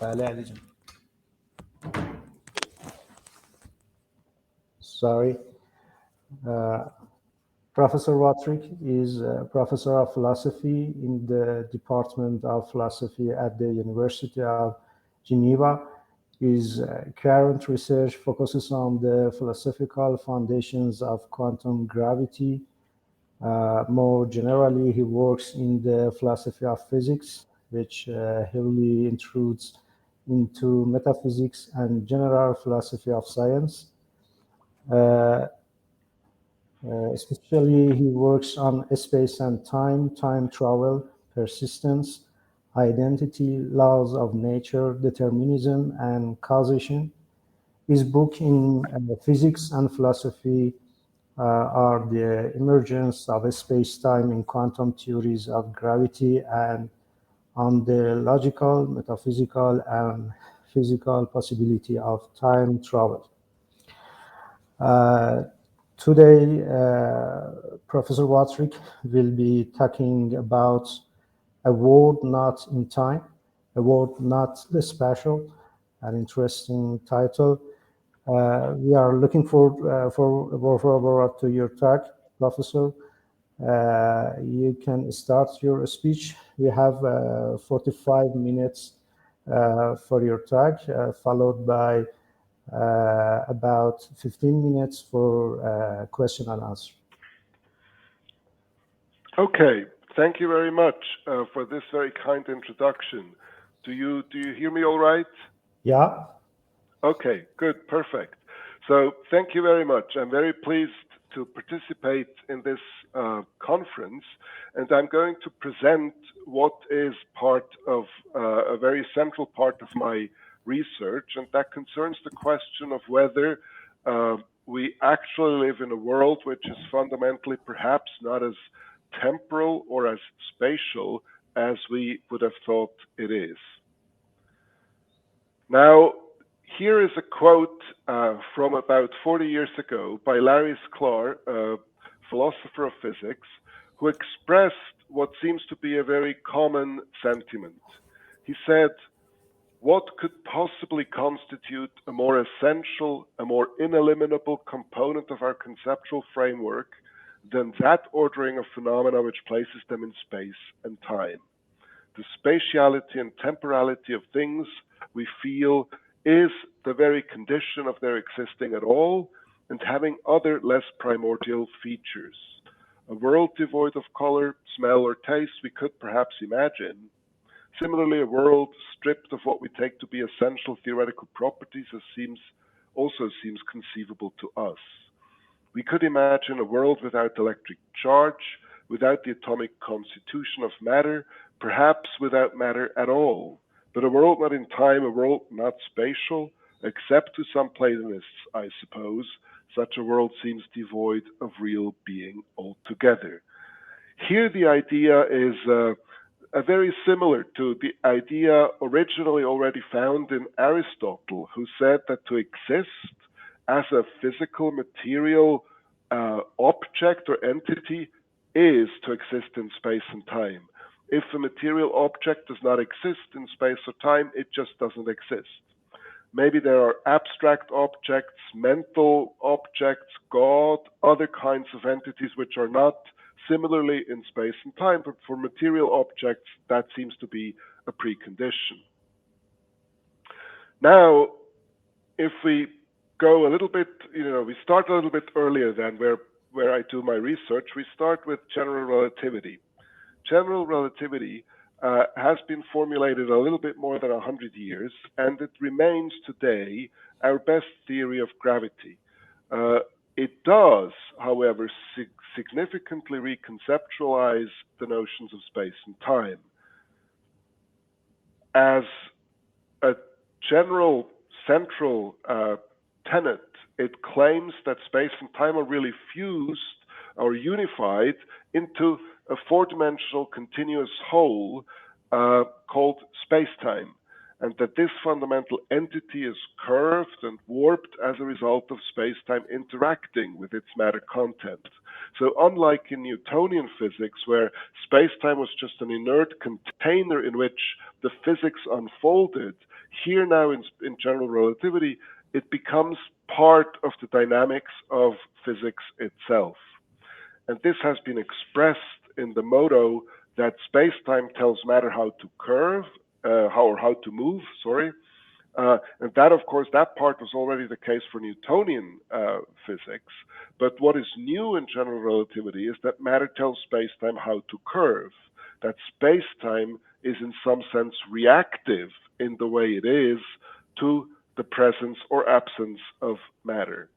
بله علی جان. Sorry. Uh, Professor Wüthrich is a professor of philosophy in the Department of Philosophy at the University of Geneva. His current research focuses on the philosophical foundations of quantum gravity. More generally, he works in the philosophy of physics, which heavily intrudes into metaphysics and general philosophy of science. Especially, he works on space and time, time travel, persistence, identity, laws of nature, determinism, and causation. His book in physics and philosophy are the emergence of space-time in quantum theories of gravity and on the logical, metaphysical, and physical possibility of time travel. Today, Professor Wüthrich will be talking about a world not in time, a world not spatial, an interesting title. We are looking forward to your talk, Professor. You can start your speech. We have 45 minutes for your talk, followed by about 15 minutes for question and answer. Okay, thank you very much for this very kind introduction. Do you hear me all right? Yeah. Okay, good, perfect. So thank you very much. I'm very pleased to participate in this conference, and I'm going to present what is part of a very central part of my research, and that concerns the question of whether we actually live in a world which is fundamentally perhaps not as temporal or as spatial as we would have thought it is. Now, here is a quote from about 40 years ago by Larry Sklar, a philosopher of physics, who expressed what seems to be a very common sentiment. He said, "What could possibly constitute a more essential, a more ineliminable component of our conceptual framework than that ordering of phenomena which places them in space and time? The spatiality and temporality of things we feel is the very condition of their existing at all and having other less primordial features. A world devoid of color, smell, or taste we could perhaps imagine. Similarly, a world stripped of what we take to be essential theoretical properties also seems conceivable to us. We could imagine a world without electric charge, without the atomic constitution of matter, perhaps without matter at all. But a world not in time, a world not spatial, except to some Platonists, I suppose, such a world seems devoid of real being altogether." Here the idea is very similar to the idea originally already found in Aristotle, who said that to exist as a physical material object or entity is to exist in space and time. If a material object does not exist in space or time, it just doesn't exist. Maybe there are abstract objects, mental objects, God, other kinds of entities which are not similarly in space and time, but for material objects, that seems to be a precondition. Now, if we go a little bit, we start a little bit earlier than where I do my research. We start with general relativity. General relativity has been formulated a little bit more than 100 years, and it remains today our best theory of gravity. It does, however, significantly reconceptualize the notions of space and time. As a general central tenet, it claims that space and time are really fused or unified into a four-dimensional continuous whole called space-time, and that this fundamental entity is curved and warped as a result of space-time interacting with its matter content. So unlike in Newtonian physics, where space-time was just an inert container in which the physics unfolded, Here now in general relativity, it becomes part of the dynamics of physics itself. And this has been expressed in the motto that space-time tells matter how to curve, how to move, sorry. And that, of course, that part was already the case for Newtonian physics. But what is new in general relativity is that matter tells space-time how to curve, that space-time is in some sense reactive in the way it is to the presence or absence of matter.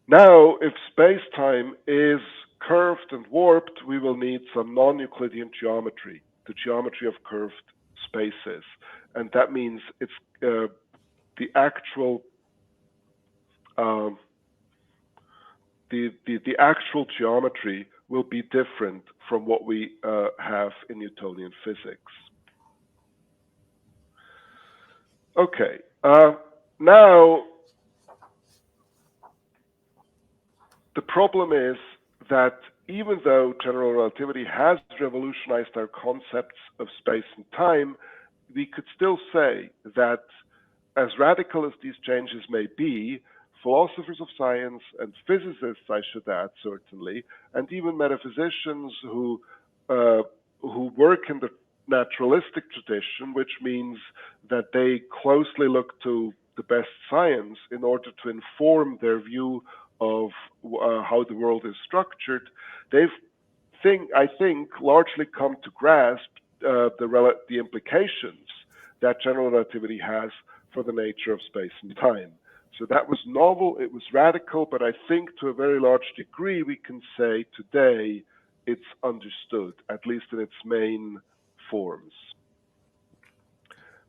Now, if space-time is curved and warped, we will need some non-Euclidean geometry, the geometry of curved spaces. And that means it's the actual the actual geometry will be different from what we have in Newtonian physics. Okay, now the problem is that even though general relativity has revolutionized our concepts of space and time, we could still say that as radical as these changes may be, philosophers of science and physicists, I should add, certainly, and even metaphysicians who work in the naturalistic tradition, which means that they closely look to the best science in order to inform their view of how the world is structured, I think, largely come to grasp the implications that general relativity has for the nature of space and time. So that was novel, it was radical, but I think to a very large degree we can say today it's understood, at least in its main forms.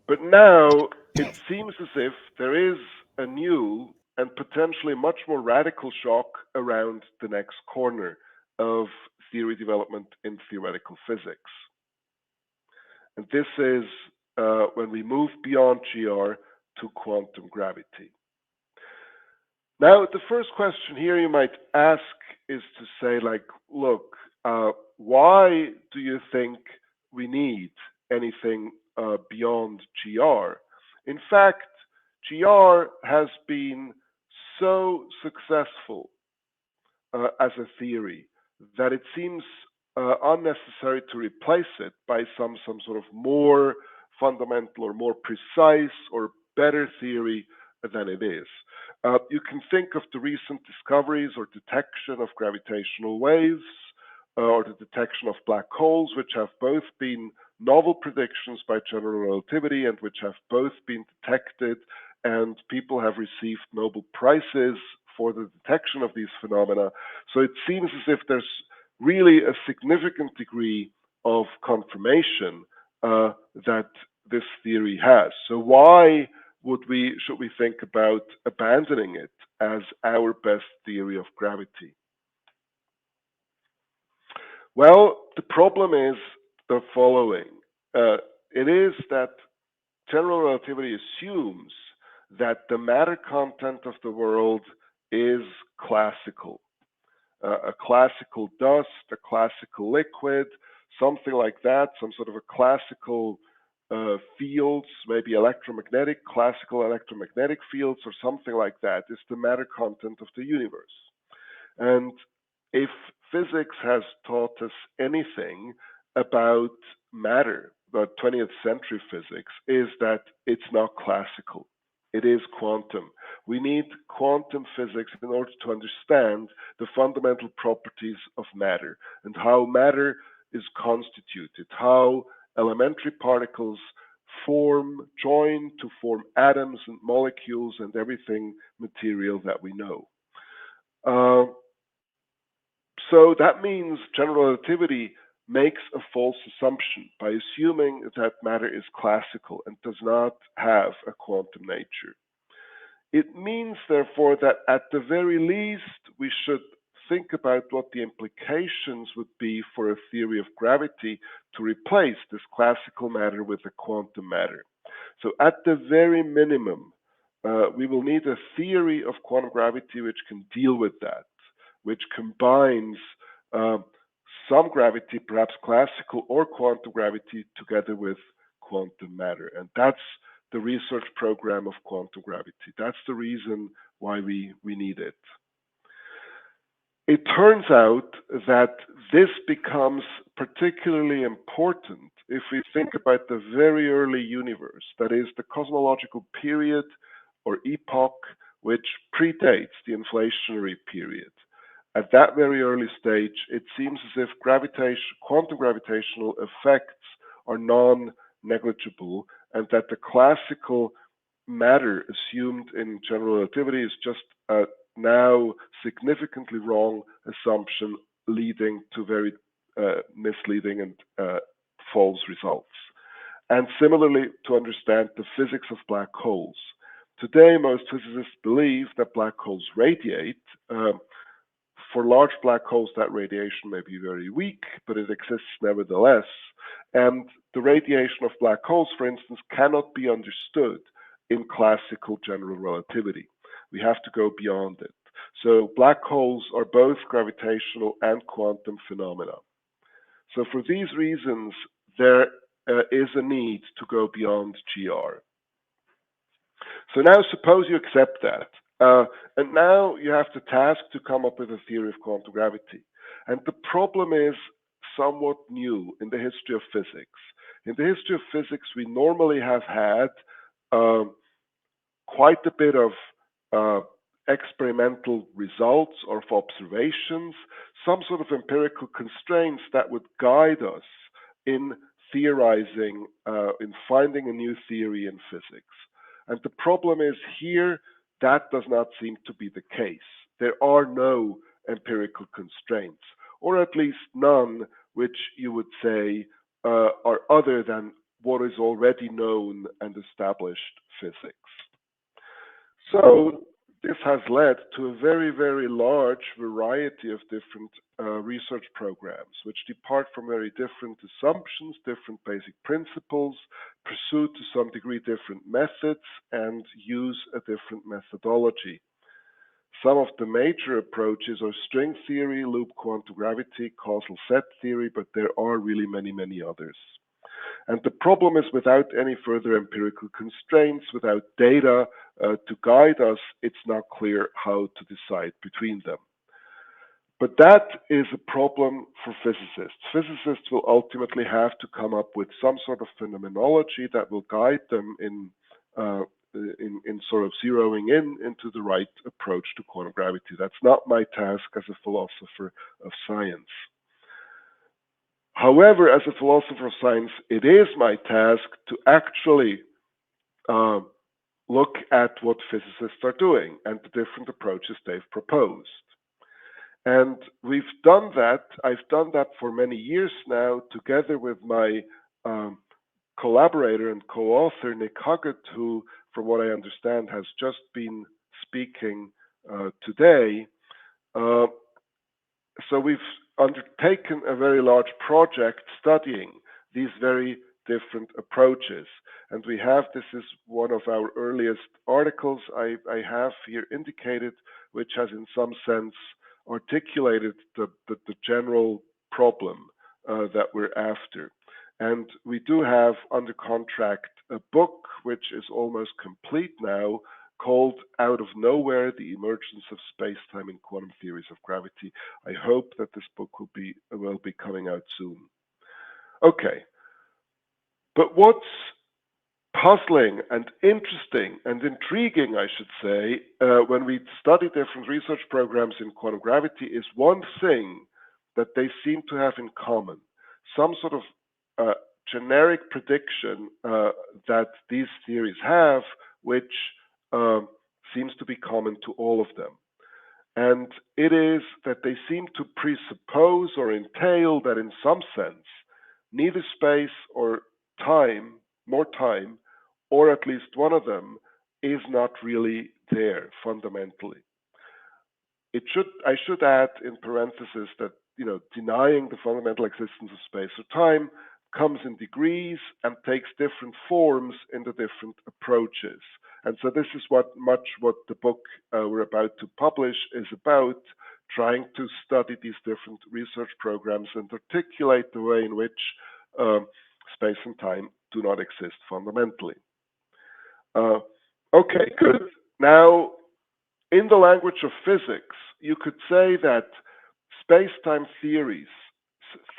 But now it seems as if there is a new and potentially much more radical shock around the next corner of theory development in theoretical physics. And this is when we move beyond GR to quantum gravity. Now, the first question here you might ask is to say, like, look, why do you think we need anything beyond GR? In fact, GR has been so successful as a theory that it seems unnecessary to replace it by some sort of more fundamental or more precise or better theory than it is. You can think of the recent discoveries or detection of gravitational waves or the detection of black holes, which have both been novel predictions by general relativity and which have both been detected, and people have received Nobel Prizes for the detection of these phenomena. So it seems as if there's really a significant degree of confirmation that this theory has. So why should we think about abandoning it as our best theory of gravity? Well, the problem is the following. It is that general relativity assumes that the matter content of the world is classical. A classical dust, a classical liquid, something like that, some sort of a classical fields, maybe classical electromagnetic fields or something like that is the matter content of the universe. And if physics has taught us anything about matter, about 20th century physics, is that it's not classical. It is quantum. We need quantum physics in order to understand the fundamental properties of matter and how matter is constituted, how elementary particles join to form atoms and molecules and everything material that we know. So that means general relativity makes a false assumption by assuming that matter is classical and does not have a quantum nature. It means, therefore, that at the very least we should think about what the implications would be for a theory of gravity to replace this classical matter with a quantum matter. So at the very minimum, we will need a theory of quantum gravity which can deal with that, which combines some gravity, perhaps classical or quantum gravity, together with quantum matter. And that's the research program of quantum gravity. That's the reason why we need it. It turns out that this becomes particularly important if we think about the very early universe, that is, the cosmological period or epoch which predates the inflationary period. At that very early stage, it seems as if quantum gravitational effects are non-negligible, and that the classical matter assumed in general relativity is just a now significantly wrong assumption, leading to very misleading and false results. And similarly, to understand the physics of black holes. Today, most physicists believe that black holes radiate. For large black holes, that radiation may be very weak, but it exists nevertheless. And the radiation of black holes, for instance, cannot be understood in classical general relativity. We have to go beyond it. So black holes are both gravitational and quantum phenomena. So for these reasons, there is a need to go beyond GR. So now suppose you accept that. And now you have the task to come up with a theory of quantum gravity. And the problem is somewhat new in the history of physics. In the history of physics, we normally have had quite a bit of experimental results or of observations, some sort of empirical constraints that would guide us in theorizing, in finding a new theory in physics. And the problem is here, that does not seem to be the case. There are no empirical constraints, or at least none which you would say are other than what is already known and established physics. So this has led to a very, very large variety of different research programs, which depart from very different assumptions, different basic principles, pursue to some degree different methods, and use a different methodology. Some of the major approaches are string theory, loop quantum gravity, causal set theory, but there are really many, many others. And the problem is, without any further empirical constraints, without data to guide us, it's not clear how to decide between them. But that is a problem for physicists. Physicists will ultimately have to come up with some sort of phenomenology that will guide them in sort of zeroing into the right approach to quantum gravity. That's not my task as a philosopher of science. However, as a philosopher of science, it is my task to actually look at what physicists are doing and the different approaches they've proposed. And we've done that. I've done that for many years now, together with my collaborator and co-author, Nick Huggett, who, from what I understand, has just been speaking today. So we've undertaken a very large project studying these very different approaches. And we have, this is one of our earliest articles I have here indicated, which has in some sense articulated the general problem that we're after. And we do have under contract a book which is almost complete now, called Out of Nowhere, The Emergence of Space-Time in Quantum Theories of Gravity. I hope that this book will be coming out soon. Okay, but what's puzzling and interesting and intriguing, I should say, when we study different research programs in quantum gravity is one thing that they seem to have in common, some sort of generic prediction that these theories have, which seems to be common to all of them. And it is that they seem to presuppose or entail that in some sense, neither space or time, more time, or at least one of them, is not really there fundamentally. I should add in parentheses that denying the fundamental existence of space or time comes in degrees and takes different forms in the different approaches. And so this is what the book we're about to publish is about, trying to study these different research programs and articulate the way in which space and time do not exist fundamentally. Uh, okay, good. Now, in the language of physics, you could say that space-time theories,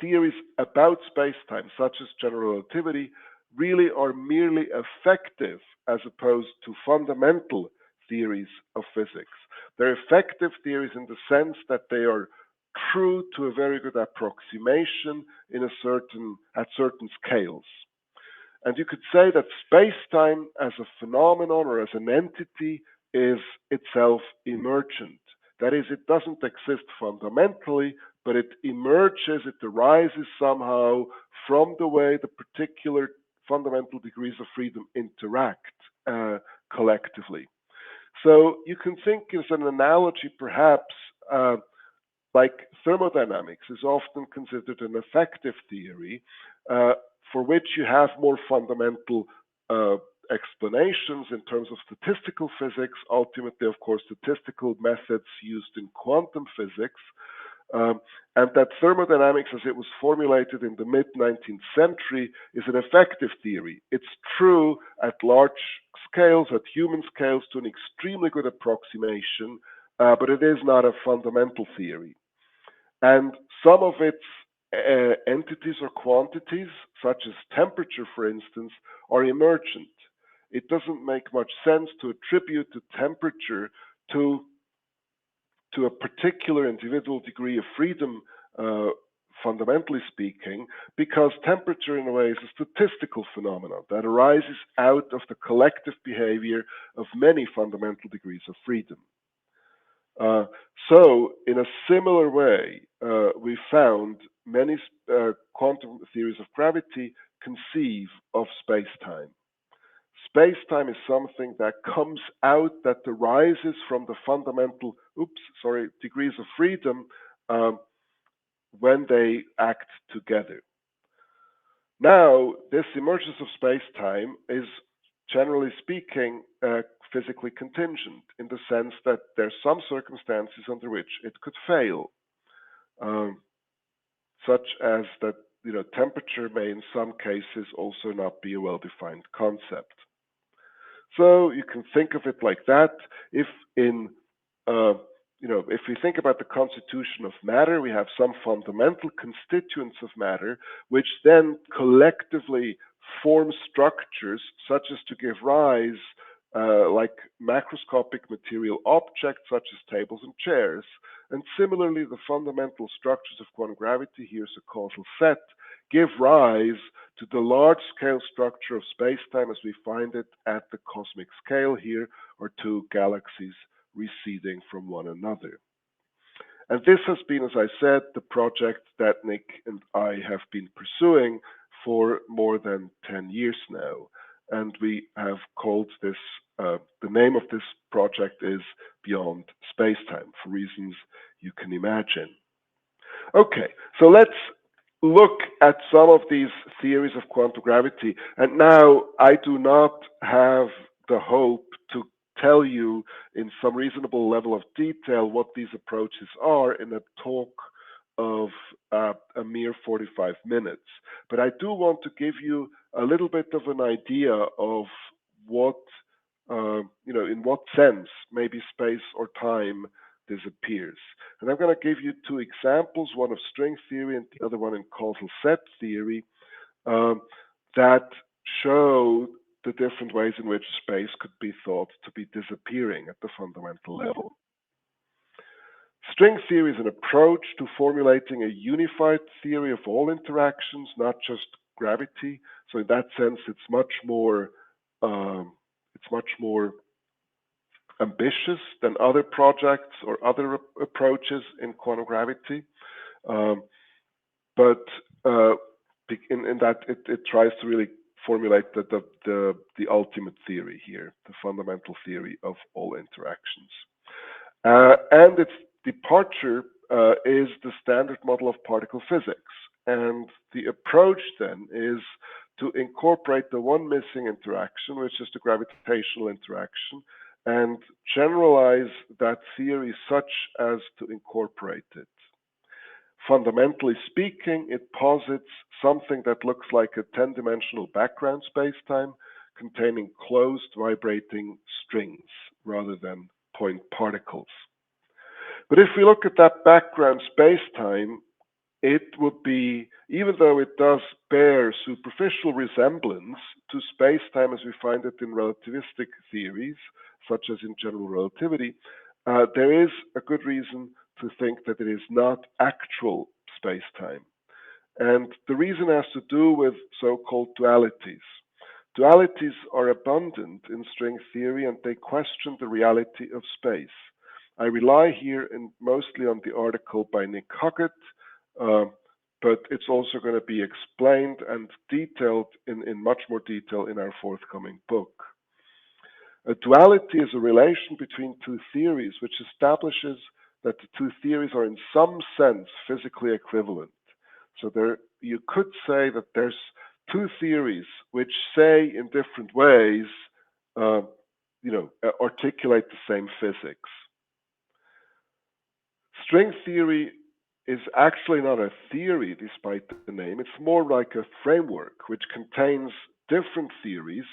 theories about space-time, such as general relativity, really are merely effective as opposed to fundamental theories of physics. They're effective theories in the sense that they are true to a very good approximation at certain scales. And you could say that space-time as a phenomenon or as an entity is itself emergent. That is, it doesn't exist fundamentally, but it emerges, it arises somehow from the way the particular fundamental degrees of freedom interact collectively. So you can think as an analogy, perhaps, like thermodynamics is often considered an effective theory uh, for which you have more fundamental uh, explanations in terms of statistical physics, ultimately, of course, statistical methods used in quantum physics. Um, and that thermodynamics, as it was formulated in the mid 19th century, is an effective theory. It's true at large scales, at human scales, to an extremely good approximation, but it is not a fundamental theory. And some of its entities or quantities, such as temperature, for instance, are emergent. It doesn't make much sense to attribute the temperature to a particular individual degree of freedom, uh, fundamentally speaking, because temperature, in a way, is a statistical phenomenon that arises out of the collective behavior of many fundamental degrees of freedom. Uh, so, in a similar way, we found many quantum theories of gravity conceive of space-time. Space-time is something that comes out, that arises from the fundamental, degrees of freedom um, when they act together. Now, this emergence of space-time is, generally speaking, physically contingent in the sense that there are some circumstances under which it could fail, um, such as that temperature may, in some cases, also not be a well-defined concept. So you can think of it like that. If in if we think about the constitution of matter, we have some fundamental constituents of matter, which then collectively form structures such as to give rise, like macroscopic material objects such as tables and chairs. And similarly, the fundamental structures of quantum gravity, here's a causal set, give rise to the large-scale structure of space-time as we find it at the cosmic scale here, or two galaxies receding from one another. And this has been, as I said, the project that Nick and I have been pursuing for more than 10 years now. And we have called this, the name of this project is Beyond Spacetime, for reasons you can imagine. Okay, so let's look at some of these theories of quantum gravity. And now I do not have the hope to tell you in some reasonable level of detail what these approaches are in a talk of a mere 45 minutes. But I do want to give you a little bit of an idea of what, in what sense maybe space or time disappears. And I'm going to give you two examples, one of string theory and the other one in causal set theory, that show the different ways in which space could be thought to be disappearing at the fundamental level. String theory is an approach to formulating a unified theory of all interactions, not just gravity. So in that sense, it's much more ambitious than other projects or other approaches in quantum gravity. But in that it tries to really formulate the ultimate theory here, the fundamental theory of all interactions. And its departure is the standard model of particle physics. And the approach then is to incorporate the one missing interaction, which is the gravitational interaction, and generalize that theory such as to incorporate it. Fundamentally speaking, it posits something that looks like a 10-dimensional background spacetime containing closed vibrating strings rather than point particles. But if we look at that background spacetime, it would be, even though it does bear superficial resemblance to spacetime as we find it in relativistic theories, such as in general relativity, there is a good reason to think that it is not actual spacetime. And the reason has to do with so-called dualities. Dualities are abundant in string theory and they question the reality of space. I rely here mostly on the article by Nick Huggett, but it's also going to be explained and detailed in much more detail in our forthcoming book. A duality is a relation between two theories which establishes that the two theories are in some sense physically equivalent. So you could say that there's two theories which say in different ways, articulate the same physics. String theory is actually not a theory despite the name. It's more like a framework which contains different theories,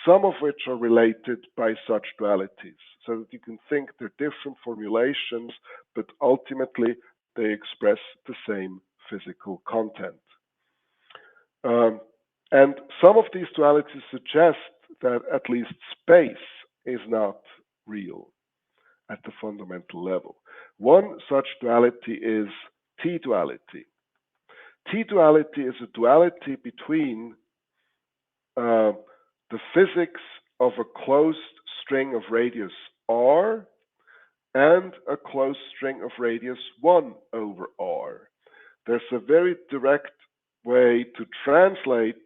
some of which are related by such dualities, so that you can think they're different formulations, but ultimately they express the same physical content. And some of these dualities suggest that at least space is not real at the fundamental level. One such duality is T-duality. T-duality is a duality between the physics of a closed string of radius r and a closed string of radius 1 over r. There's a very direct way to translate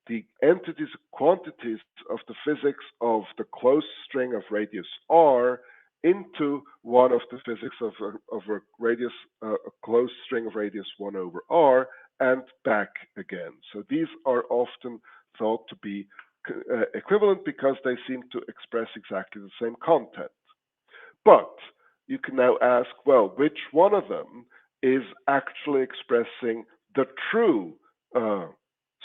the entities and quantities of the physics of the closed string of radius r into one of the physics of a radius, a closed string of radius 1 over r, and back again. So these are often thought to be equivalent because they seem to express exactly the same content. But you can now ask, well, which one of them is actually expressing the true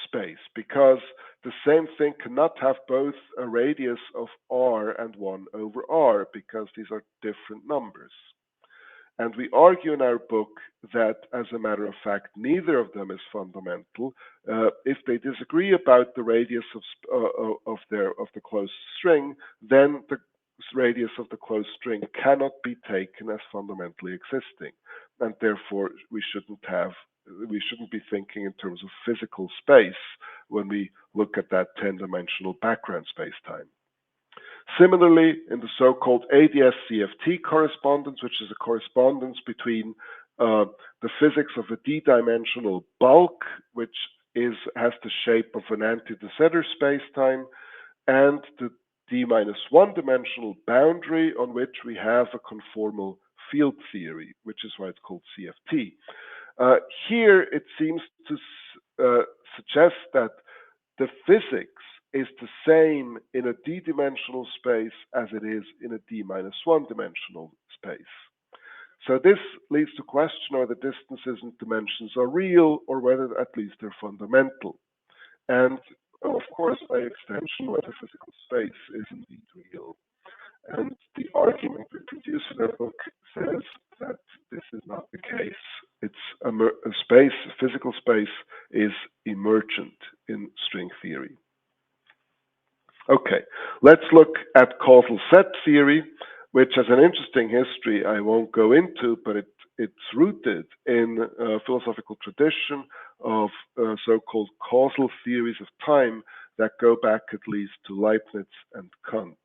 space? Because the same thing cannot have both a radius of r and 1 over r, because these are different numbers. And we argue in our book that, as a matter of fact, neither of them is fundamental. If they disagree about the radius of the closed string, then the radius of the closed string cannot be taken as fundamentally existing, and therefore we shouldn't be thinking in terms of physical space when we look at that 10-dimensional background spacetime. Similarly, in the so-called ADS-CFT correspondence, which is a correspondence between the physics of a d-dimensional bulk, which has the shape of an anti-de Sitter spacetime, and the d-1 dimensional boundary on which we have a conformal field theory, which is why it's called CFT. Here, it seems to suggest that the physics is the same in a d-dimensional space as it is in a d-1 dimensional space. So this leads to question whether distances and dimensions are real, or whether at least they're fundamental. And of course, by extension, whether physical space is indeed real. And the argument we produce in our book says that this is not the case. It's physical space is emergent in string theory. Okay, let's look at causal set theory, which has an interesting history I won't go into, but it's rooted in a philosophical tradition of so-called causal theories of time that go back at least to Leibniz and Kant.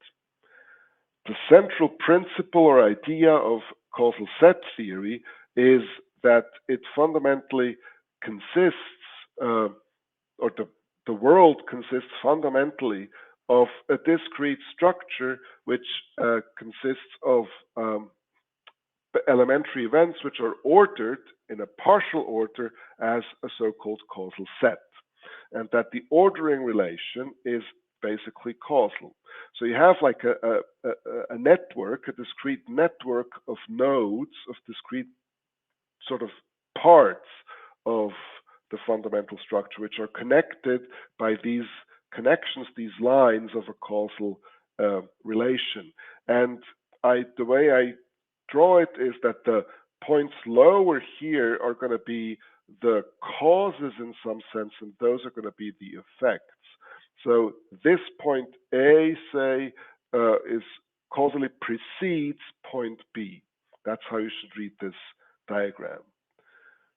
The central principle or idea of causal set theory is that it fundamentally consists, the world consists fundamentally of a discrete structure which consists of elementary events which are ordered in a partial order as a so-called causal set, and that the ordering relation is basically causal. So you have like a network, a discrete network of nodes, of discrete sort of parts of the fundamental structure, which are connected by these connections, these lines of a causal relation. And the way I draw it is that the points lower here are going to be the causes in some sense, and those are going to be the effects. So this point A, say, is causally precedes point B. That's how you should read this diagram.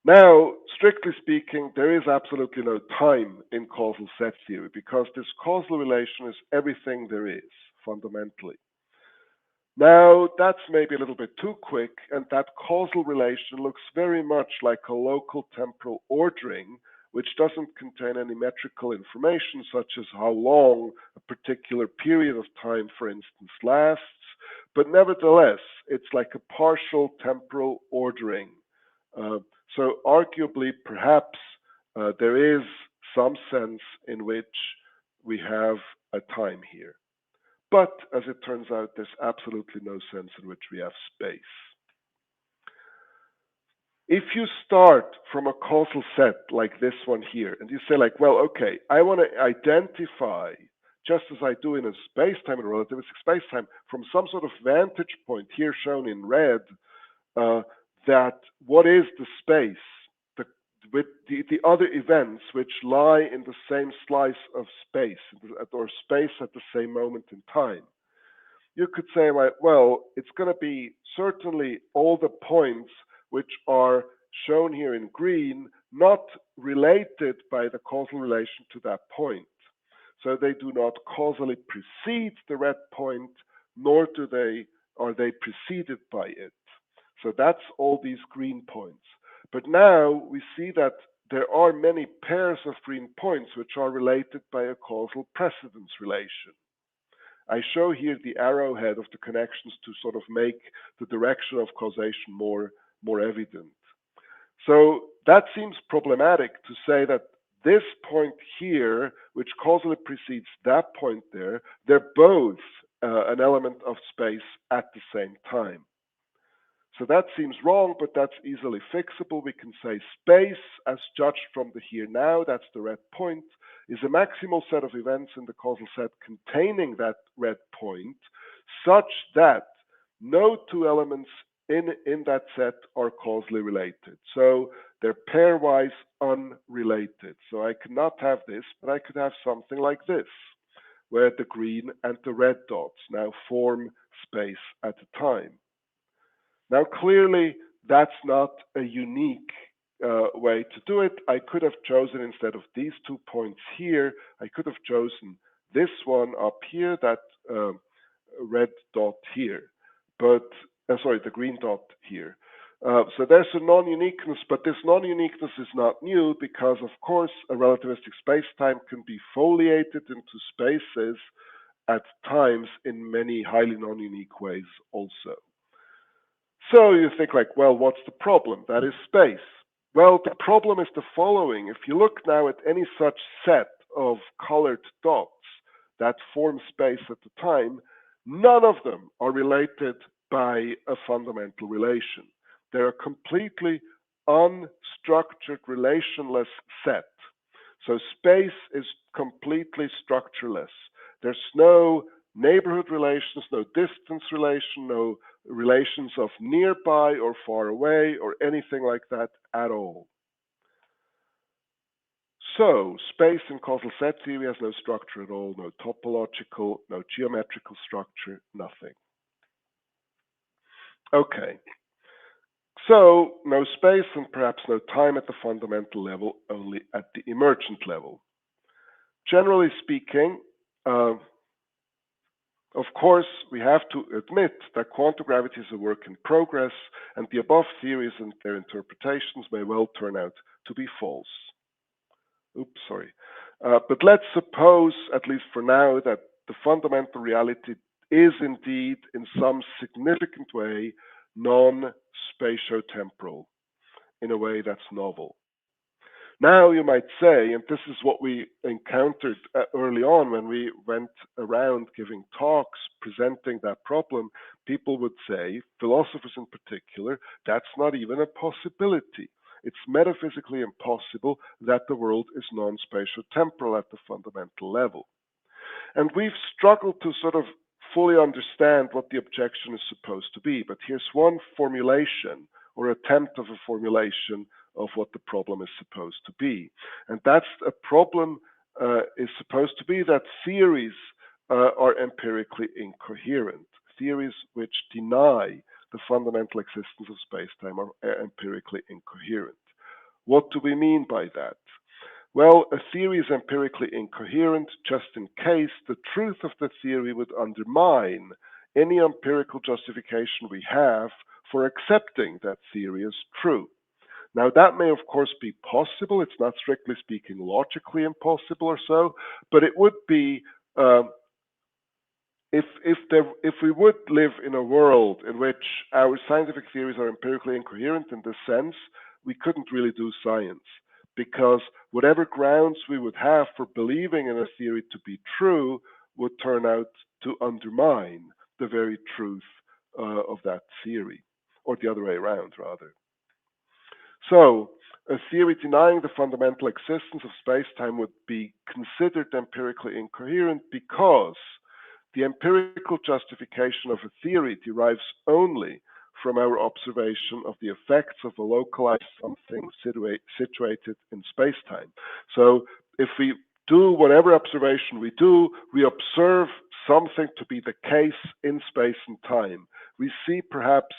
Now, strictly speaking, there is absolutely no time in causal set theory because this causal relation is everything there is, fundamentally. Now, that's maybe a little bit too quick, and that causal relation looks very much like a local temporal ordering, which doesn't contain any metrical information, such as how long a particular period of time, for instance, lasts. But nevertheless, it's like a partial temporal ordering. So arguably, perhaps there is some sense in which we have a time here. But as it turns out, there's absolutely no sense in which we have space. If you start from a causal set like this one here, and you say like, well, okay, I want to identify, just as I do in a space-time, in a relativistic space-time, from some sort of vantage point here shown in red, that what is the space, with the other events which lie in the same slice of space, or space at the same moment in time. You could say, well, it's going to be certainly all the points which are shown here in green, not related by the causal relation to that point. So they do not causally precede the red point, nor are they preceded by it. So that's all these green points. But now we see that there are many pairs of green points which are related by a causal precedence relation. I show here the arrowhead of the connections to sort of make the direction of causation more evident. So that seems problematic to say that this point here, which causally precedes that point there, they're both an element of space at the same time. So that seems wrong, but that's easily fixable. We can say space, as judged from the here now, that's the red point, is a maximal set of events in the causal set containing that red point, such that no two elements in that set are causally related. So they're pairwise unrelated. So I cannot have this, but I could have something like this, where the green and the red dots now form space at a time. Now, clearly, that's not a unique way to do it. I could have chosen, instead of these 2 points here, I could have chosen this one up here, that red dot here. But, sorry, the green dot here. So there's a non-uniqueness, but this non-uniqueness is not new because, of course, a relativistic spacetime can be foliated into spaces at times in many highly non-unique ways also. So you think like, well, what's the problem? That is space. Well, the problem is the following. If you look now at any such set of colored dots that form space at the time, none of them are related by a fundamental relation. They're a completely unstructured, relationless set. So space is completely structureless. There's no neighborhood relations, no distance relation, no relations of nearby or far away or anything like that at all. So space in causal set theory has no structure at all, no topological, no geometrical structure, nothing. Okay. So no space and perhaps no time at the fundamental level, only at the emergent level. Generally speaking, of course, we have to admit that quantum gravity is a work in progress, and the above theories and their interpretations may well turn out to be false. Oops, sorry. But let's suppose, at least for now, that the fundamental reality is indeed, in some significant way, non-spatiotemporal, in a way that's novel. Now you might say, and this is what we encountered early on when we went around giving talks, presenting that problem, people would say, philosophers in particular, that's not even a possibility. It's metaphysically impossible that the world is non-spatial temporal at the fundamental level. And we've struggled to sort of fully understand what the objection is supposed to be. But here's one formulation or attempt of a formulation of what the problem is supposed to be. And that's a problem is supposed to be that theories are empirically incoherent. Theories which deny the fundamental existence of space-time are empirically incoherent. What do we mean by that? Well, a theory is empirically incoherent just in case the truth of the theory would undermine any empirical justification we have for accepting that theory as true. Now, that may, of course, be possible. It's not strictly speaking logically impossible or so, but it would be if we would live in a world in which our scientific theories are empirically incoherent in this sense, we couldn't really do science, because whatever grounds we would have for believing in a theory to be true would turn out to undermine the very truth of that theory, or the other way around, rather. So, a theory denying the fundamental existence of space-time would be considered empirically incoherent because the empirical justification of a theory derives only from our observation of the effects of a localized something situated in space-time. So if we do whatever observation we do, we observe something to be the case in space and time. We see perhaps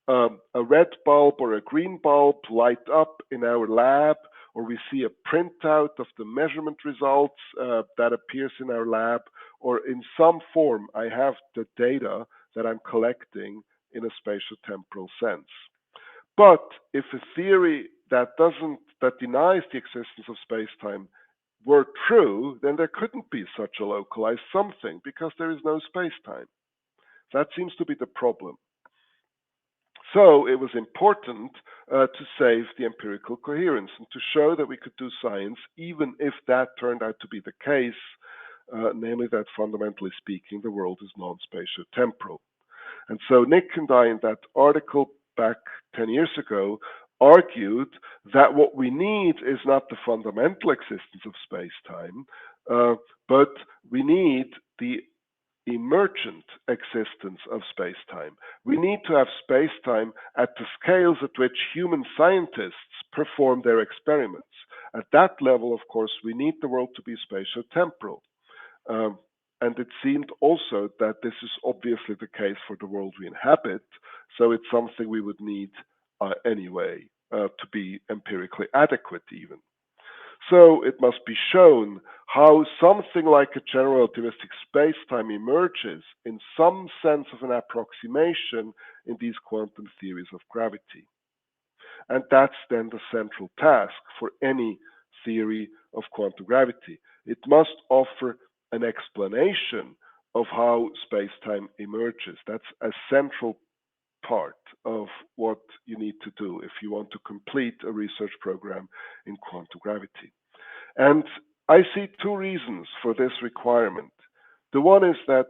a red bulb or a green bulb light up in our lab, or we see a printout of the measurement results that appears in our lab, or in some form I have the data that I'm collecting in a spatial temporal sense. But if a theory that denies the existence of space-time were true, then there couldn't be such a localized something, because there is no space-time. That seems to be the problem. So it was important to save the empirical coherence and to show that we could do science even if that turned out to be the case, namely that fundamentally speaking, the world is non-spatial temporal. And so Nick and I, in that article back 10 years ago, argued that what we need is not the fundamental existence of space-time, but we need the emergent existence of space-time. We need to have space-time at the scales at which human scientists perform their experiments. At that level, of course, we need the world to be spatial-temporal. And it seemed also that this is obviously the case for the world we inhabit, so it's something we would need anyway to be empirically adequate even. So it must be shown how something like a general relativistic space-time emerges in some sense of an approximation in these quantum theories of gravity. And that's then the central task for any theory of quantum gravity. It must offer an explanation of how space-time emerges. That's a central part of what you need to do if you want to complete a research program in quantum gravity. And I see two reasons for this requirement. The one is that,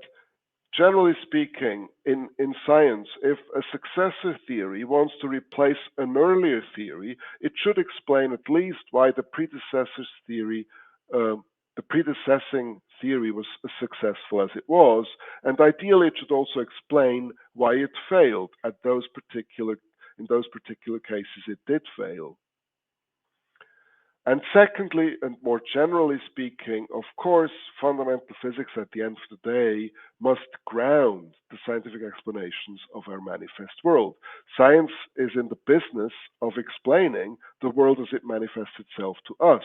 generally speaking, in science, if a successor theory wants to replace an earlier theory, it should explain at least why the predecessor's theory, the predecessing theory was as successful as it was, and ideally it should also explain why it failed in those particular cases it did fail. And secondly, and more generally speaking, of course, fundamental physics at the end of the day must ground the scientific explanations of our manifest world. Science is in the business of explaining the world as it manifests itself to us.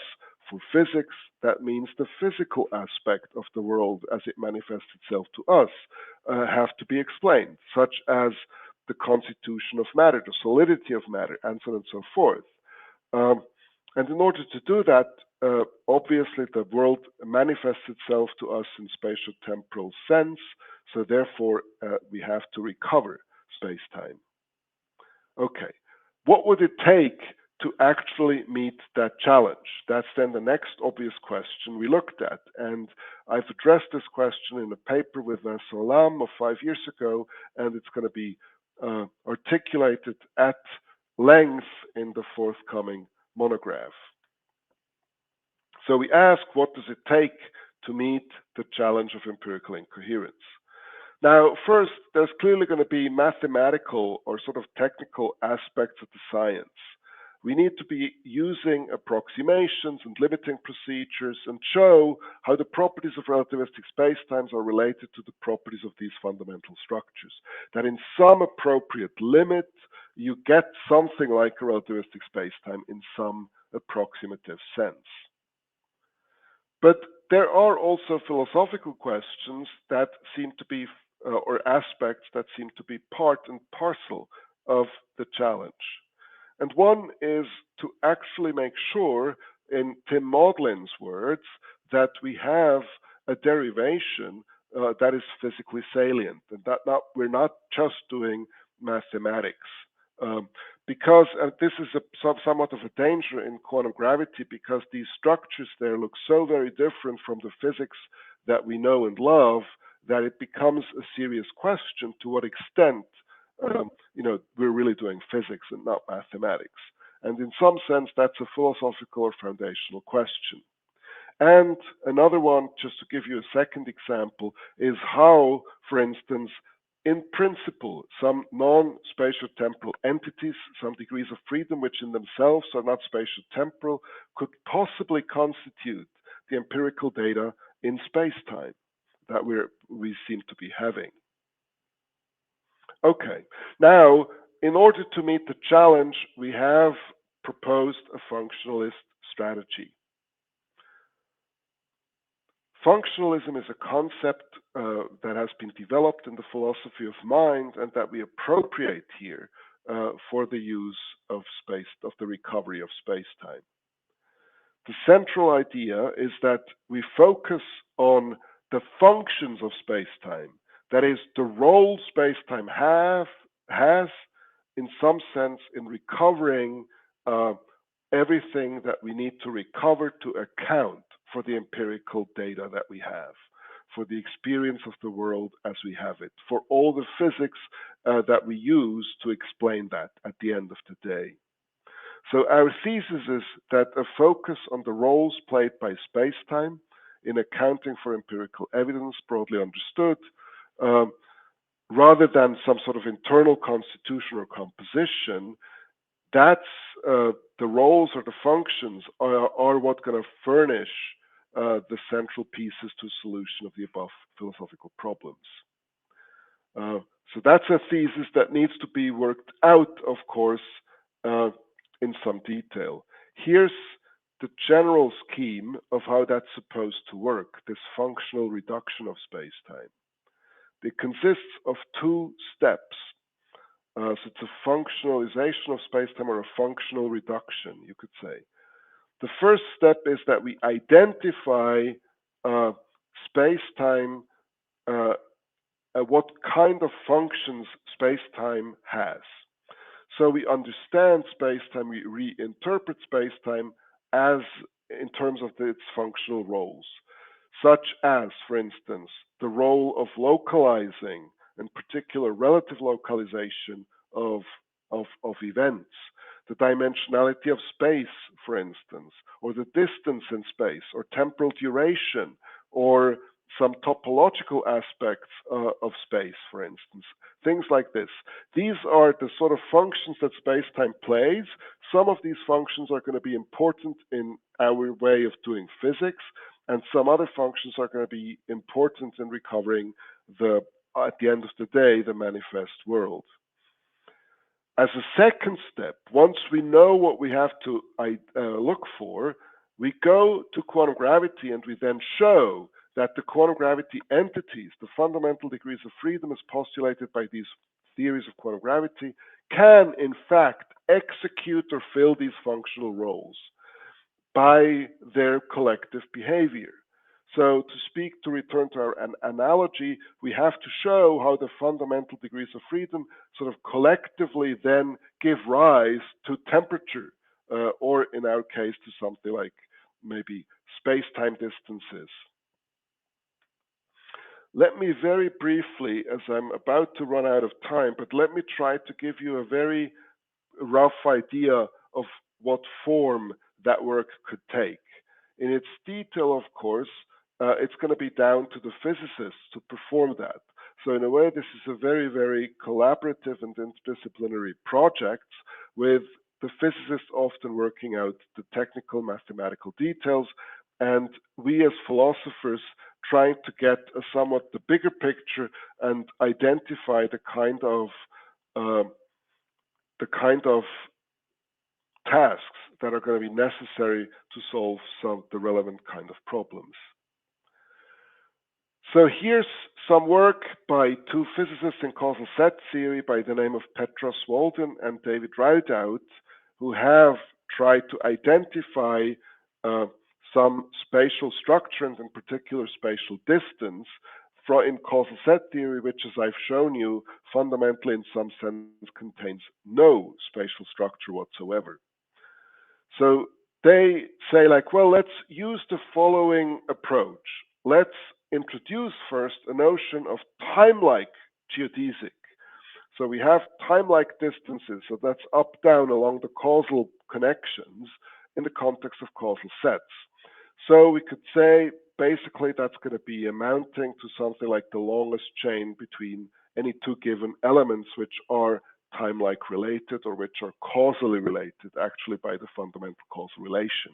For physics, that means the physical aspect of the world as it manifests itself to us have to be explained, such as the constitution of matter, the solidity of matter, and so on and so forth. And in order to do that, obviously the world manifests itself to us in spatial temporal sense, so therefore we have to recover space-time. Okay, what would it take to actually meet that challenge? That's then the next obvious question we looked at. And I've addressed this question in a paper with Vincent Lam of 5 years ago, and it's going to be articulated at length in the forthcoming monograph. So we ask, what does it take to meet the challenge of empirical incoherence? Now, first, there's clearly going to be mathematical or sort of technical aspects of the science. We need to be using approximations and limiting procedures and show how the properties of relativistic spacetimes are related to the properties of these fundamental structures. That in some appropriate limit, you get something like a relativistic spacetime in some approximative sense. But there are also philosophical questions that seem to be, or aspects that seem to be part and parcel of the challenge. And one is to actually make sure, in Tim Maudlin's words, that we have a derivation that is physically salient, and that we're not just doing mathematics. Because this is somewhat of a danger in quantum gravity, because these structures there look so very different from the physics that we know and love, that it becomes a serious question to what extent we're really doing physics and not mathematics. And in some sense, that's a philosophical or foundational question. And another one, just to give you a second example, is how, for instance, in principle, some non-spatial temporal entities, some degrees of freedom which in themselves are not spatial temporal, could possibly constitute the empirical data in space-time that we seem to be having. Okay, now, in order to meet the challenge, we have proposed a functionalist strategy. Functionalism is a concept that has been developed in the philosophy of mind and that we appropriate here for the use of the recovery of space-time. The central idea is that we focus on the functions of space-time, that is, the role space-time has, in some sense, in recovering everything that we need to recover to account for the empirical data that we have, for the experience of the world as we have it, for all the physics that we use to explain that at the end of the day. So our thesis is that a focus on the roles played by space-time in accounting for empirical evidence, broadly understood, rather than some sort of internal constitution or composition, that's the roles or the functions are what going to furnish the central pieces to solution of the above philosophical problems. So that's a thesis that needs to be worked out, of course, in some detail. Here's the general scheme of how that's supposed to work, this functional reduction of space-time. It consists of two steps. So it's a functionalization of space-time, or a functional reduction, you could say. The first step is that we identify space-time, what kind of functions space-time has. So we understand space-time, we reinterpret space-time as in terms of its functional roles, such as, for instance, the role of localizing, in particular relative localization of events, the dimensionality of space, for instance, or the distance in space, or temporal duration, or some topological aspects of space, for instance, things like this. These are the sort of functions that space-time plays. Some of these functions are going to be important in our way of doing physics, and some other functions are going to be important in recovering at the end of the day, the manifest world. As a second step, once we know what we have to look for, we go to quantum gravity, and we then show that the quantum gravity entities, the fundamental degrees of freedom as postulated by these theories of quantum gravity, can in fact execute or fill these functional roles by their collective behavior. So to return to our analogy, we have to show how the fundamental degrees of freedom sort of collectively then give rise to temperature, or in our case, to something like maybe space-time distances. Let me very briefly, as I'm about to run out of time, but let me try to give you a very rough idea of what form that work could take. In its detail, of course, it's going to be down to the physicists to perform that. So in a way, this is a very, very collaborative and interdisciplinary project with the physicists often working out the technical mathematical details, and we as philosophers trying to get a somewhat the bigger picture and identify uh, the kind of tasks that are going to be necessary to solve some the relevant kind of problems. So here's some work by two physicists in causal set theory by the name of Petros Walden and David Rideout, who have tried to identify uh, some spatial structure and in particular spatial distance in causal set theory, which, as I've shown you, fundamentally in some sense contains no spatial structure whatsoever. So they say, like, well, let's use the following approach. Let's introduce first a notion of time-like geodesic. So we have time-like distances, so that's up, down along the causal connections in the context of causal sets. So we could say basically that's going to be amounting to something like the longest chain between any two given elements which are time-like related or which are causally related actually by the fundamental causal relation.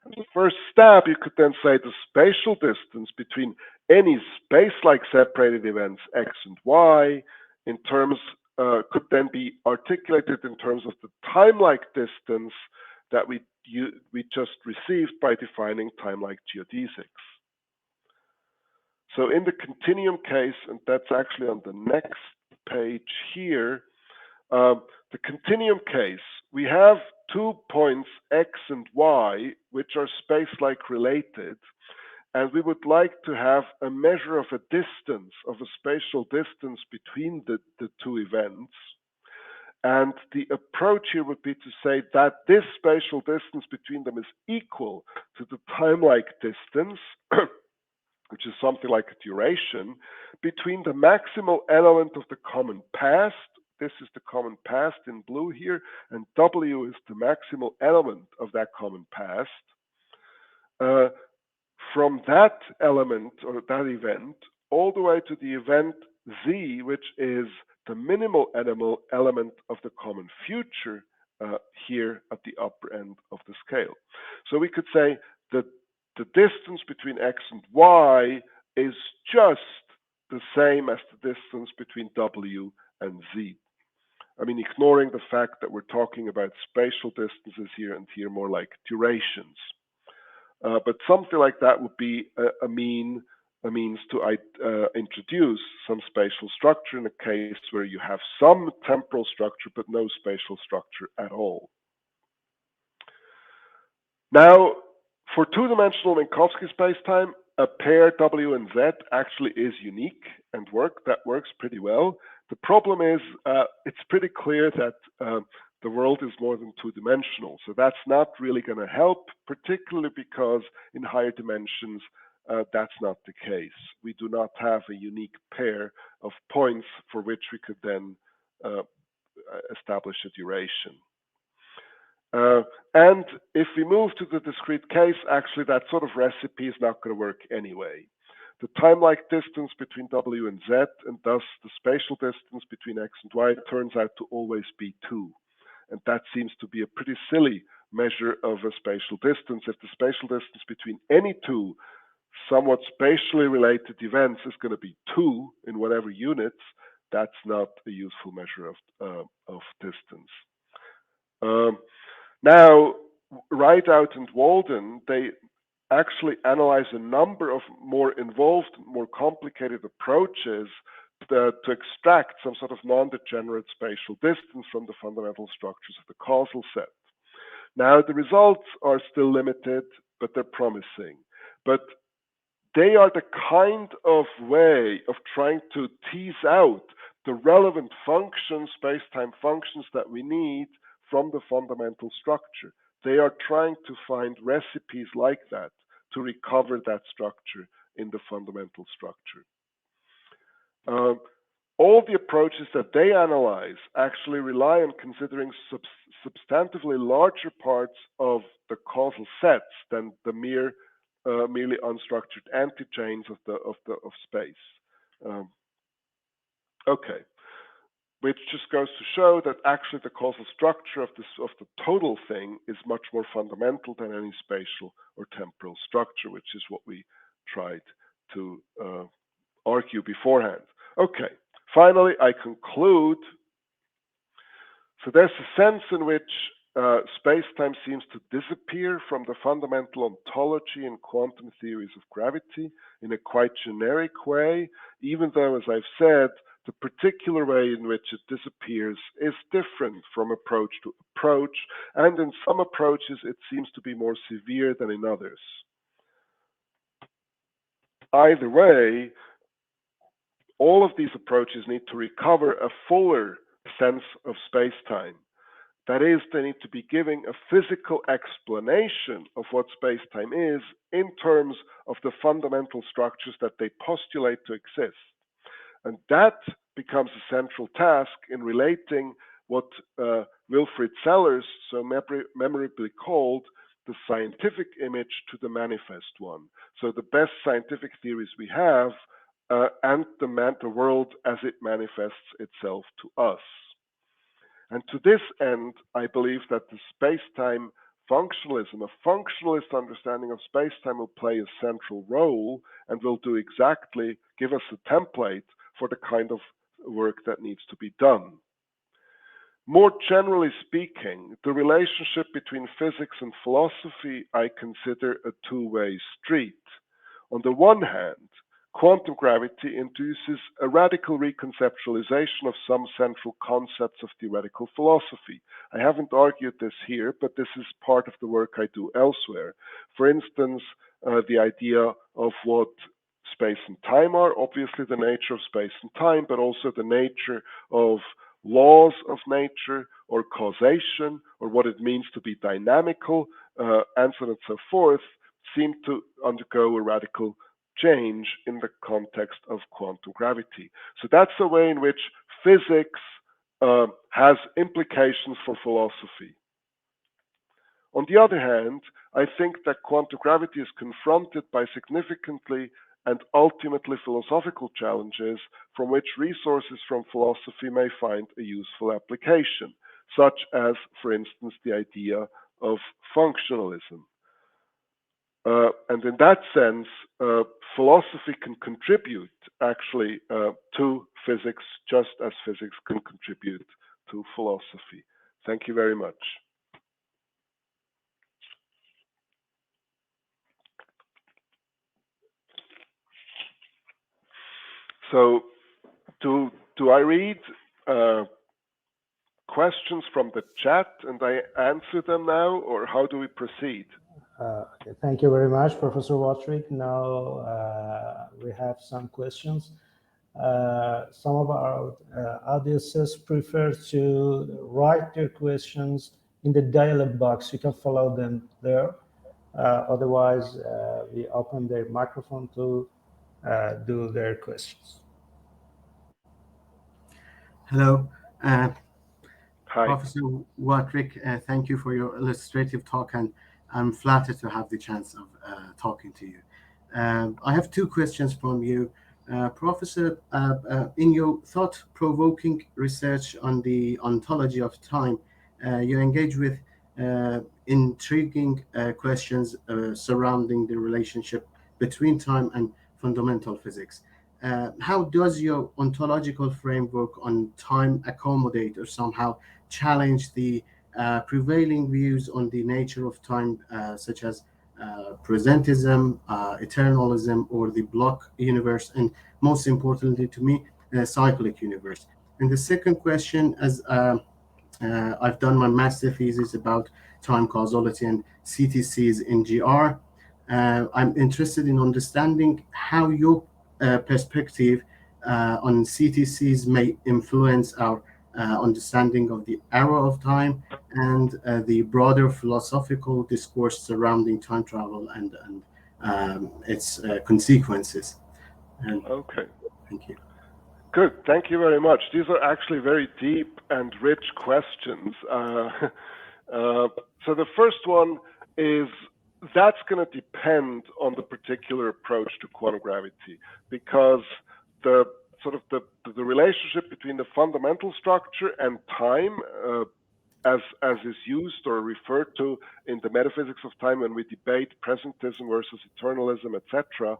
At the first step, you could then say the spatial distance between any space-like separated events x and y in terms could then be articulated in terms of the time-like distance that we just received by defining time-like geodesics. So in the continuum case, and that's actually on the next page here, the continuum case, we have 2 points x and y, which are space-like related, and we would like to have a measure of a distance, of a spatial distance between the two events. And the approach here would be to say that this spatial distance between them is equal to the time-like distance, which is something like a duration, between the maximal element of the common past. This is the common past in blue here, and W is the maximal element of that common past. From that element or that event all the way to the event Z, which is the minimal element of the common future here at the upper end of the scale. So we could say that the distance between x and y is just the same as the distance between W and Z. I mean, ignoring the fact that we're talking about spatial distances here and here more like durations. But something like that would be a means to introduce some spatial structure in a case where you have some temporal structure but no spatial structure at all. Now, for two-dimensional Minkowski spacetime, a pair W and Z actually is unique and works pretty well. The problem is it's pretty clear that the world is more than two-dimensional. So that's not really going to help, particularly because in higher dimensions, that's not the case. We do not have a unique pair of points for which we could then establish a duration. And if we move to the discrete case, actually that sort of recipe is not going to work anyway. The time-like distance between W and Z, and thus the spatial distance between X and Y, turns out to always be 2. And that seems to be a pretty silly measure of a spatial distance. If the spatial distance between any two somewhat spatially related events is going to be 2 in whatever units, that's not a useful measure of distance. Now, Rideout and Walden, they actually analyze a number of more involved, more complicated approaches to extract some sort of non-degenerate spatial distance from the fundamental structures of the causal set. Now, the results are still limited, but they're promising. But they are the kind of way of trying to tease out the relevant functions, space-time functions that we need from the fundamental structure. They are trying to find recipes like that to recover that structure in the fundamental structure. all the approaches that they analyze actually rely on considering substantively larger parts of the causal sets than the merely unstructured anti-chains of space. Okay, which just goes to show that actually the causal structure of the total thing is much more fundamental than any spatial or temporal structure, which is what we tried to argue beforehand. Okay, finally, I conclude. So there's a sense in which space-time seems to disappear from the fundamental ontology in quantum theories of gravity in a quite generic way, even though, as I've said, the particular way in which it disappears is different from approach to approach, and in some approaches it seems to be more severe than in others. Either way, all of these approaches need to recover a fuller sense of space-time. That is, they need to be giving a physical explanation of what space-time is in terms of the fundamental structures that they postulate to exist. And that becomes a central task in relating what Wilfried Sellars so memorably called the scientific image to the manifest one. So the best scientific theories we have and the world as it manifests itself to us. And to this end, I believe that the space-time functionalism, a functionalist understanding of space-time, will play a central role and will do exactly, give us a template for the kind of work that needs to be done. More generally speaking, the relationship between physics and philosophy I consider a two-way street. On the one hand, quantum gravity induces a radical reconceptualization of some central concepts of theoretical philosophy. I haven't argued this here, but this is part of the work I do elsewhere. For instance, the idea of what space and time are, obviously the nature of space and time, but also the nature of laws of nature or causation, or what it means to be dynamical, and so on and so forth, seem to undergo a radical change in the context of quantum gravity. So that's the way in which physics has implications for philosophy. On the other hand, I think that quantum gravity is confronted by significantly and ultimately philosophical challenges from which resources from philosophy may find a useful application, such as, for instance, the idea of functionalism. And in that sense, philosophy can contribute actually to physics, just as physics can contribute to philosophy. Thank you very much. So, do I read questions from the chat and I answer them now, or how do we proceed? Okay. Thank you very much, Professor Wüthrich. Now we have some questions. Some of our audiences prefer to write their questions in the dialog box. You can follow them there. Otherwise, we open their microphone to do their questions. Hello. Hi. Professor Wüthrich, thank you for your illustrative talk, and I'm flattered to have the chance of talking to you. I have two questions from you. Professor, in your thought-provoking research on the ontology of time, you engage with intriguing questions surrounding the relationship between time and fundamental physics. How does your ontological framework on time accommodate or somehow challenge the prevailing views on the nature of time, such as presentism, eternalism, or the block universe, and most importantly to me, cyclic universe? And the second question, as I've done my master thesis about time causality and CTCs in GR, I'm interested in understanding how your perspective on CTCs may influence our understanding of the arrow of time and the broader philosophical discourse surrounding time travel and its consequences. And okay. Thank you. Good. Thank you very much. These are actually very deep and rich questions. So the first one is that's going to depend on the particular approach to quantum gravity, because the sort of the relationship between the fundamental structure and time, as is used or referred to in the metaphysics of time when we debate presentism versus eternalism, etc.,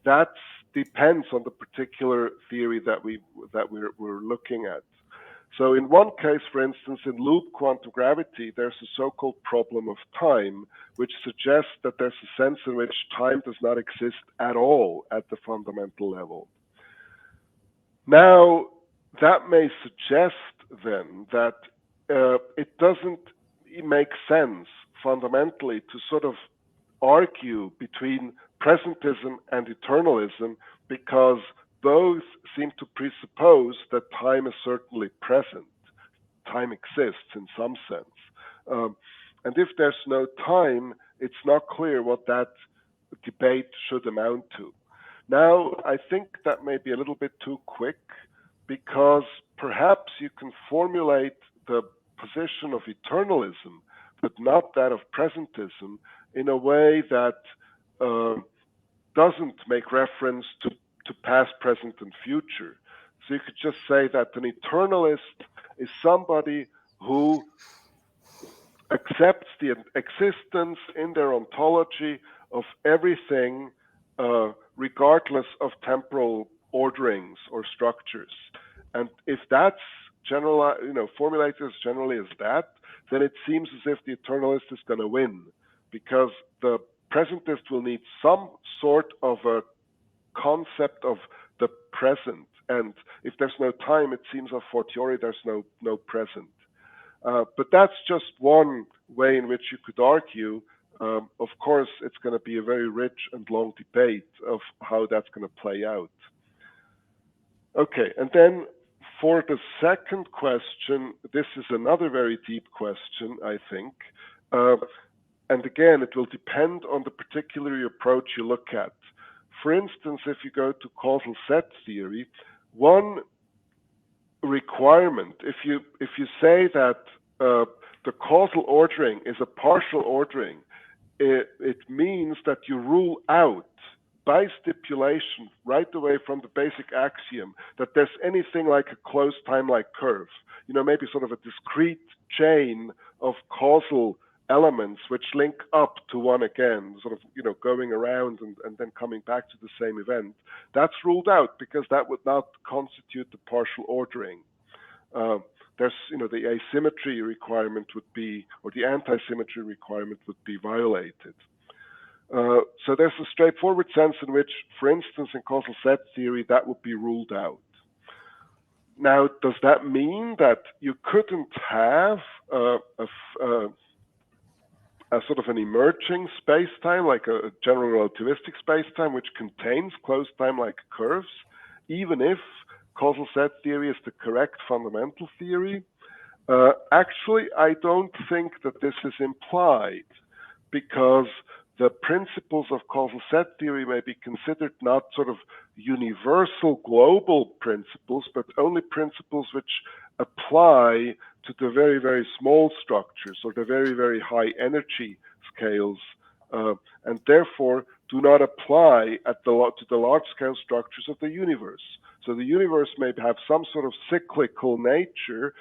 that depends on the particular theory that we're looking at. So in one case, for instance, in loop quantum gravity, there's a so-called problem of time, which suggests that there's a sense in which time does not exist at all at the fundamental level. Now, that may suggest then that it doesn't make sense fundamentally to sort of argue between presentism and eternalism, because both seem to presuppose that time is certainly present. Time exists in some sense. And if there's no time, it's not clear what that debate should amount to. Now, I think that may be a little bit too quick, because perhaps you can formulate the position of eternalism, but not that of presentism, in a way that doesn't make reference to past, present, and future. So you could just say that an eternalist is somebody who accepts the existence in their ontology of everything, regardless of temporal orderings or structures. And if that's formulated as generally as that, then it seems as if the eternalist is going to win, because the presentist will need some sort of a concept of the present. And if there's no time, it seems a fortiori there's no present. But that's just one way in which you could argue. Of course, it's going to be a very rich and long debate of how that's going to play out. Okay, and then for the second question, this is another very deep question, I think. And again, it will depend on the particular approach you look at. For instance, if you go to causal set theory, one requirement, if you say that the causal ordering is a partial ordering, it means that you rule out by stipulation right away from the basic axiom that there's anything like a closed time-like curve, maybe sort of a discrete chain of causal elements which link up to one again, sort of, going around and then coming back to the same event. That's ruled out because that would not constitute the partial ordering. There's, the asymmetry requirement would be, or the anti-symmetry requirement would be violated. So there's a straightforward sense in which, for instance, in causal set theory, that would be ruled out. Now, does that mean that you couldn't have a sort of an emerging space-time, like a general relativistic space-time, which contains closed time-like curves, even if causal set theory is the correct fundamental theory? Actually, I don't think that this is implied, because the principles of causal set theory may be considered not sort of universal global principles, but only principles which apply to the very, very small structures or the very, very high energy scales, and therefore do not apply to the large scale structures of the universe. So the universe may have some sort of cyclical nature,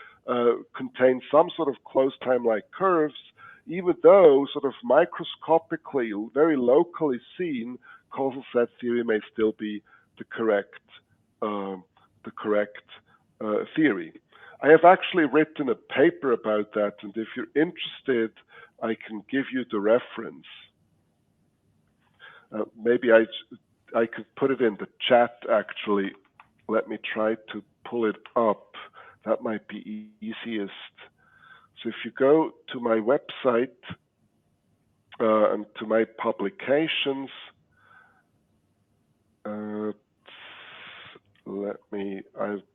contain some sort of closed time-like curves, even though sort of microscopically, very locally seen, causal set theory may still be the correct theory. I have actually written a paper about that, and if you're interested, I can give you the reference. Maybe I could put it in the chat, actually. Let me try to pull it up. That might be easiest. So if you go to my website and to my publications,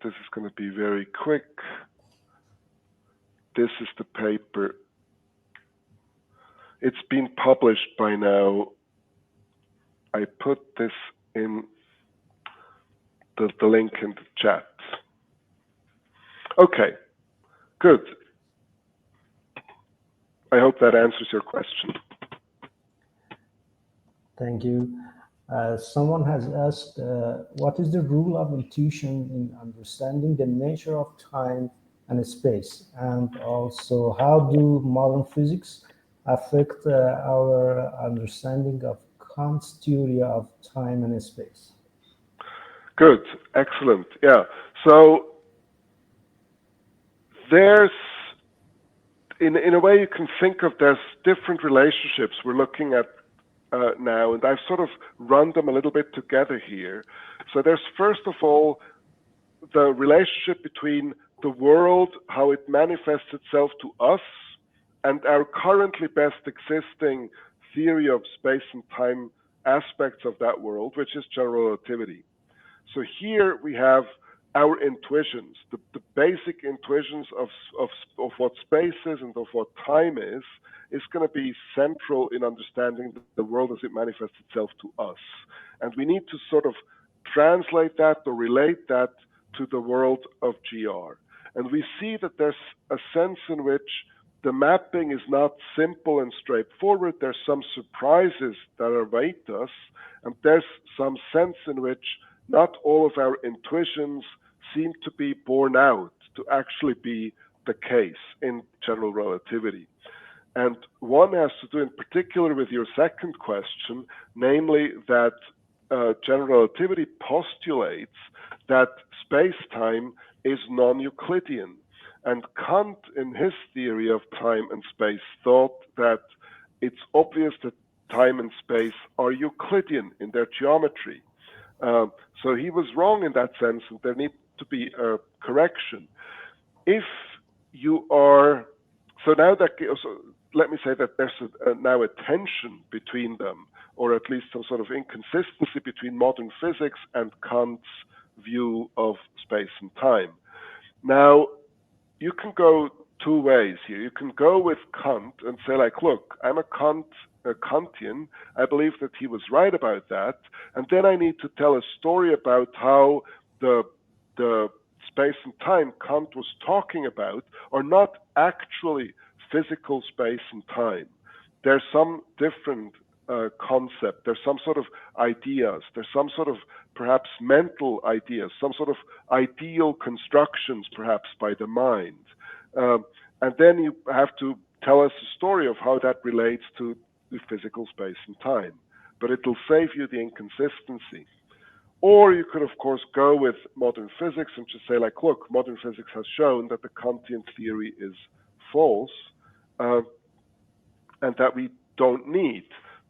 this is going to be very quick. This is the paper. It's been published by now. I put this in the link in the chat. Okay, good. I hope that answers your question. Thank you. Someone has asked, what is the role of intuition in understanding the nature of time and space? And also, how do modern physics affect our understanding of Kant's theory of time and space? Good, excellent. Yeah. So there's, in a way, you can think of there's different relationships we're looking at now, and I've sort of run them a little bit together here. So there's first of all the relationship between the world, how it manifests itself to us, and our currently best existing theory of space and time aspects of that world, which is general relativity. So here we have our intuitions, the basic intuitions of what space is and of what time is going to be central in understanding the world as it manifests itself to us. And we need to sort of translate that or relate that to the world of GR. And we see that there's a sense in which the mapping is not simple and straightforward. There's some surprises that await us, and there's some sense in which not all of our intuitions seem to be borne out to actually be the case in general relativity. And one has to do in particular with your second question, namely that general relativity postulates that space-time is non-Euclidean. And Kant, in his theory of time and space, thought that it's obvious that time and space are Euclidean in their geometry. So he was wrong in that sense, and there needs to be a correction. If you are, so now that, so let me say that there's now a tension between them, or at least some sort of inconsistency between modern physics and Kant's view of space and time. Now, you can go two ways here. You can go with Kant and say, like, look, I'm a Kantian. I believe that he was right about that. And then I need to tell a story about how the space and time Kant was talking about are not actually physical space and time. There's some different concept. There's some sort of ideas. There's some sort of perhaps mental ideas, some sort of ideal constructions perhaps by the mind. And then you have to tell us a story of how that relates to the physical space and time. But it'll save you the inconsistency. Or you could, of course, go with modern physics and just say, like, look, modern physics has shown that the Kantian theory is false, and that we don't need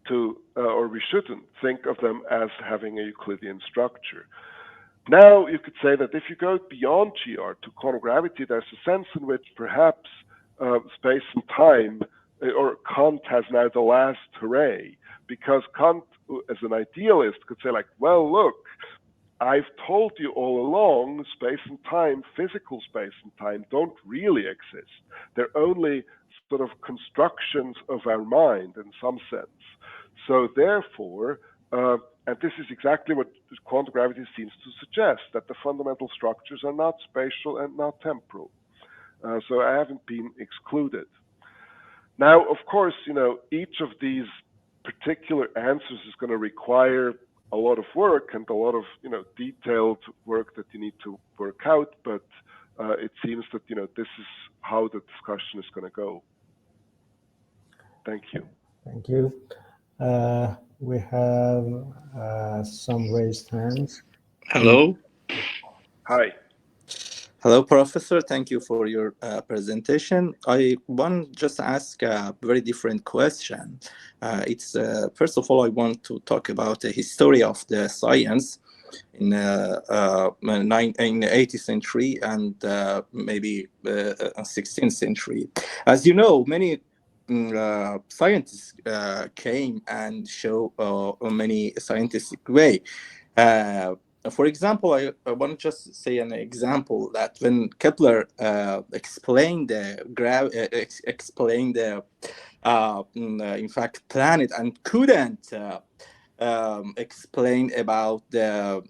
to, or we shouldn't think of them as having a Euclidean structure. Now, you could say that if you go beyond GR to quantum gravity, there's a sense in which perhaps space and time, or Kant has now the last hooray, because Kant, as an idealist, could say, like, well, look, I've told you all along, space and time, physical space and time, don't really exist. They're only sort of constructions of our mind in some sense. So therefore, and this is exactly what quantum gravity seems to suggest, that the fundamental structures are not spatial and not temporal. So I haven't been excluded. Now, of course, each of these particular answers is going to require a lot of work and a lot of, detailed work that you need to work out, but it seems that, this is how the discussion is going to go. Thank you. Thank you. We have some raised hands. Hello. Hi. Hello, Professor. Thank you for your presentation. I want just to ask a very different question. It's first of all, I want to talk about the history of the science in the 18th century and maybe 16th century. As you know, many scientists came and show many scientific way. For example, I want to just say an example that when Kepler explained the in fact planet and couldn't explain about the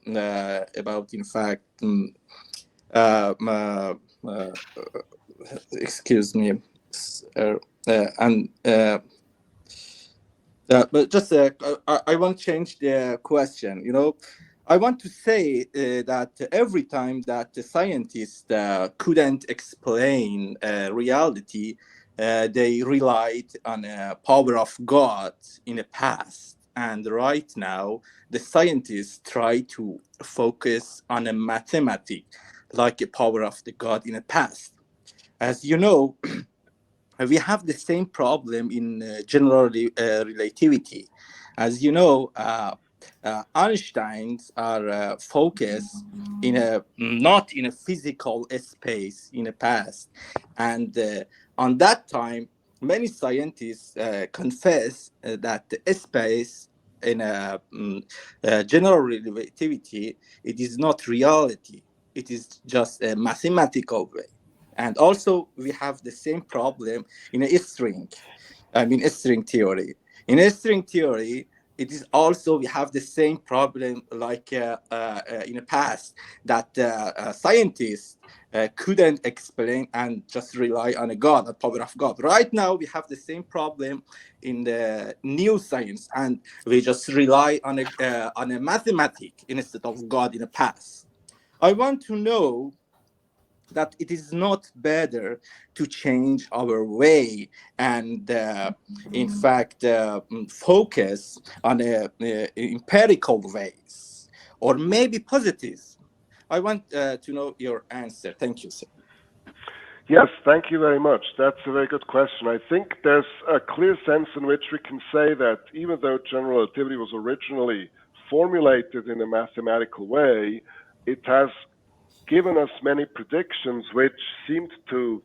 about in fact excuse me, but just I want to change the question. I want to say that every time that the scientists couldn't explain reality, they relied on the power of God in the past. And right now, the scientists try to focus on a mathematics, like a power of the God in the past. As you know, we have the same problem in general relativity. As you know, Einstein's are focused in not in a physical space in the past, and on that time, many scientists confess that the space in general relativity, it is not reality. It is just a mathematical way. And also, we have the same problem in a string. String theory. In a string theory, it is also, we have the same problem like in the past, that scientists couldn't explain and just rely on a God, the power of God. Right now, we have the same problem in the new science, and we just rely on a mathematics instead of God in the past. I want to know that it is not better to change our way and in fact focus on empirical ways or maybe positives. I want to know your answer. Thank you, sir. Yes, thank you very much. That's a very good question. I think there's a clear sense in which we can say that even though general relativity was originally formulated in a mathematical way, it has given us many predictions which seemed to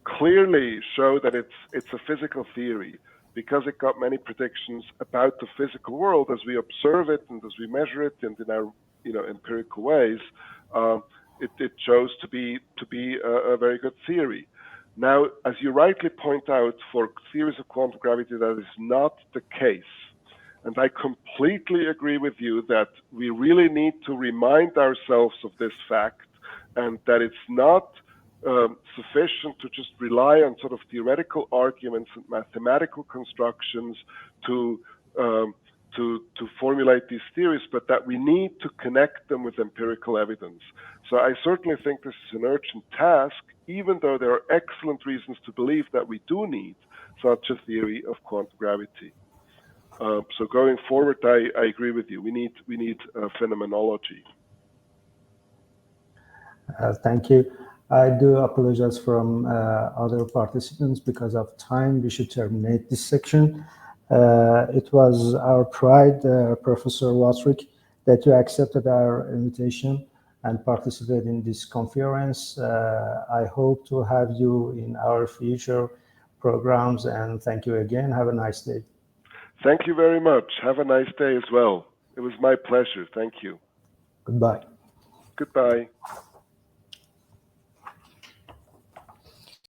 clearly show that it's a physical theory, because it got many predictions about the physical world as we observe it and as we measure it and in our empirical ways. It shows to be a very good theory. Now, as you rightly point out, for theories of quantum gravity, that is not the case. And I completely agree with you that we really need to remind ourselves of this fact, and that it's not sufficient to just rely on sort of theoretical arguments and mathematical constructions to formulate these theories, but that we need to connect them with empirical evidence. So I certainly think this is an urgent task, even though there are excellent reasons to believe that we do need such a theory of quantum gravity. So going forward, I agree with you. We need phenomenology. Thank you. I do apologize from other participants because of time. We should terminate this section. It was our pride, Professor Wüthrich, that you accepted our invitation and participated in this conference. I hope to have you in our future programs, and thank you again. Have a nice day. Thank you very much. Have a nice day as well. It was my pleasure. Thank you. Goodbye. Goodbye.